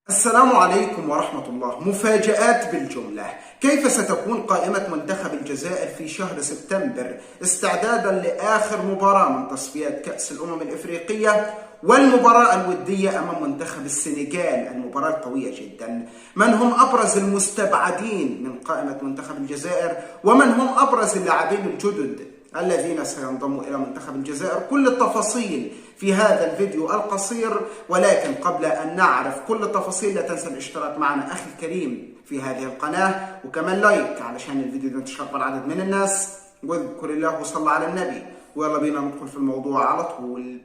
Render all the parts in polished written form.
السلام عليكم ورحمة الله. مفاجآت بالجملة. كيف ستكون قائمة منتخب الجزائر في شهر سبتمبر استعدادا لآخر مباراة من تصفيات كأس الأمم الإفريقية والمباراة الودية أمام منتخب السنغال، المباراة القوية جدا؟ من هم أبرز المستبعدين من قائمة منتخب الجزائر؟ ومن هم أبرز اللاعبين الجدد الذين سينضموا إلى منتخب الجزائر؟ كل التفاصيل في هذا الفيديو القصير، ولكن قبل أن نعرف كل التفاصيل لا تنسى الاشتراك معنا أخي الكريم في هذه القناة، وكمان لايك علشان الفيديو ده ينتشر أكبر عدد من الناس، واذكر الله وصلى على النبي. ويلا بينا ندخل في الموضوع على طول.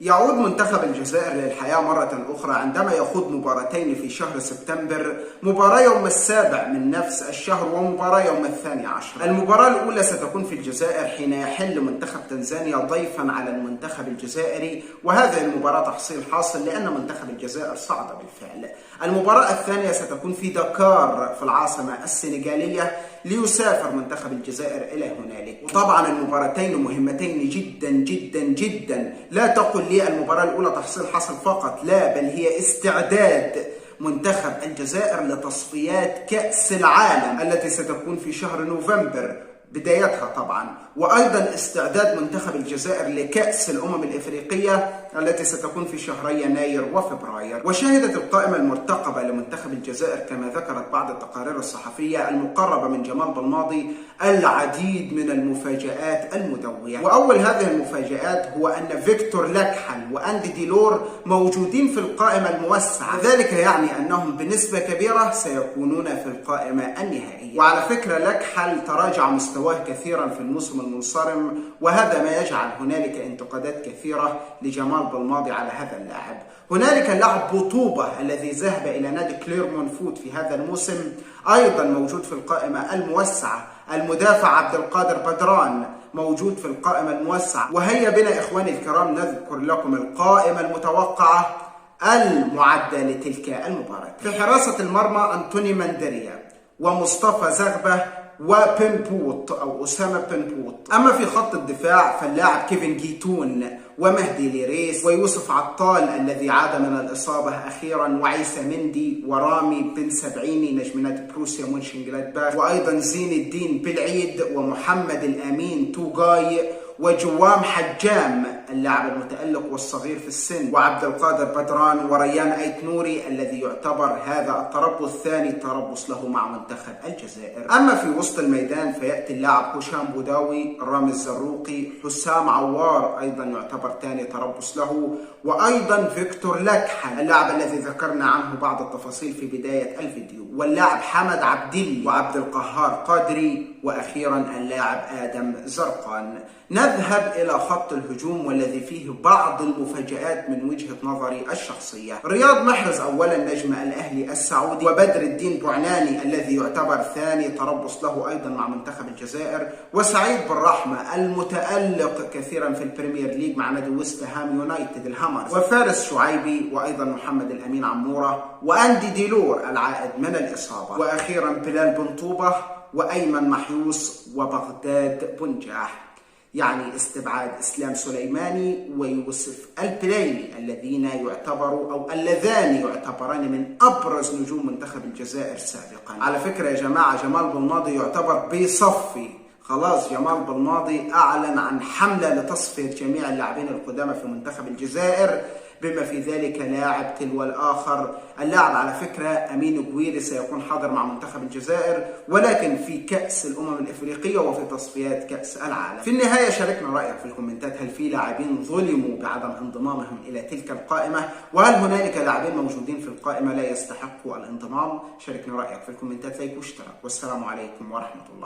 يعود منتخب الجزائر للحياة مرة أخرى عندما يخوض مباراتين في شهر سبتمبر، مباراة يوم 7 من نفس الشهر ومباراة يوم 12. المباراة الأولى ستكون في الجزائر حين يحل منتخب تنزانيا ضيفا على المنتخب الجزائري، وهذه المباراة تحصيل حاصل لأن منتخب الجزائر صعد بالفعل. المباراة الثانية ستكون في دكار في العاصمة السنغالية ليسافر منتخب الجزائر إلى هنالك. وطبعا المباراتين مهمتين جدا جدا جدا. لا تقل لي المباراة الأولى تحصيل حصل فقط، لا، بل هي استعداد منتخب الجزائر لتصفيات كأس العالم التي ستكون في شهر نوفمبر بدايتها طبعا، وأيضا استعداد منتخب الجزائر لكأس الأمم الإفريقية التي ستكون في شهري يناير وفبراير. وشهدت القائمة المرتقبة لمنتخب الجزائر كما ذكرت بعض التقارير الصحفية المقربة من جمال بلماضي العديد من المفاجآت المدوية. وأول هذه المفاجآت هو أن فيكتور لكحل وأندي ديلور موجودين في القائمة الموسعة، ذلك يعني أنهم بنسبة كبيرة سيكونون في القائمة النهائية. وعلى فكرة لكحل تراجع مستواه كثيرا في الموسم المنصرم، وهذا ما يجعل هنالك انتقادات كثيرة لجمال بلماضي على هذا اللاعب. هنالك اللاعب بوطوبة الذي ذهب إلى نادي كليرمون فوت في هذا الموسم أيضا موجود في القائمة الموسعة. المدافع عبد القادر بدران موجود في القائمة الموسعة. وهيا بنا إخواني الكرام نذكر لكم القائمة المتوقعة المعدة لتلك المباراة. في حراسة المرمى أنتوني ماندريا ومصطفى زغبة وبنبوت أو أسامة بنبوت. أما في خط الدفاع فاللاعب كيفن جيتون ومهدي ليريس ويوسف عطال الذي عاد من الإصابة أخيرا، وعيسى مندي ورامي بن سبعيني نجم نادي بروسيا مونشنجلادباخ، وأيضا زين الدين بالعيد ومحمد الأمين توغاي وجوام حجام اللاعب المتألق والصغير في السن، وعبد القادر بدران وريان أيت نوري الذي يعتبر هذا التربص ثاني تربص له مع منتخب الجزائر. أما في وسط الميدان فيأتي اللاعب هشام بوداوي، رامي الزروقي، حسام عوار أيضا يعتبر ثاني تربص له، وأيضا فيكتور لكحل اللاعب الذي ذكرنا عنه بعض التفاصيل في بداية الفيديو، واللاعب حمد عبدلي وعبد القهار قادري، وأخيرا اللاعب آدم زرقان. نذهب إلى خط الهجوم والذي فيه بعض المفاجآت من وجهة نظري الشخصية. رياض محرز أولا نجم الأهلي السعودي، وبدر الدين بوعناني الذي يعتبر ثاني تربص له أيضا مع منتخب الجزائر، وسعيد بالرحمة المتألق كثيرا في البريمير ليج مع نادي ويست هام يونايتد الهامرز، وفارس شعيبي، وأيضا محمد الأمين عمورة، وأندي ديلور العائد من الإصابة، وأخيرا بلال بنطوبة وأيمن محيوس وبغداد بنجاح. يعني استبعاد إسلام سليماني ويوسف البلايلي الذين يعتبروا أو اللذان يعتبران من أبرز نجوم منتخب الجزائر سابقا. على فكرة يا جماعة جمال بلماضي يعتبر بيصفي، خلاص جمال بلماضي أعلن عن حملة لتصفية جميع اللاعبين القدامى في منتخب الجزائر بما في ذلك لاعب تلو الآخر. اللاعب على فكرة أمين جويري سيكون حاضر مع منتخب الجزائر، ولكن في كأس الأمم الإفريقية وفي تصفيات كأس العالم. في النهاية شاركنا رأيك في الكومنتات، هل في لاعبين ظلموا بعدم انضمامهم إلى تلك القائمة؟ وهل هنالك لاعبين موجودين في القائمة لا يستحقوا الانضمام؟ شاركنا رأيك في الكومنتات، لايك واشتراك، والسلام عليكم ورحمة الله.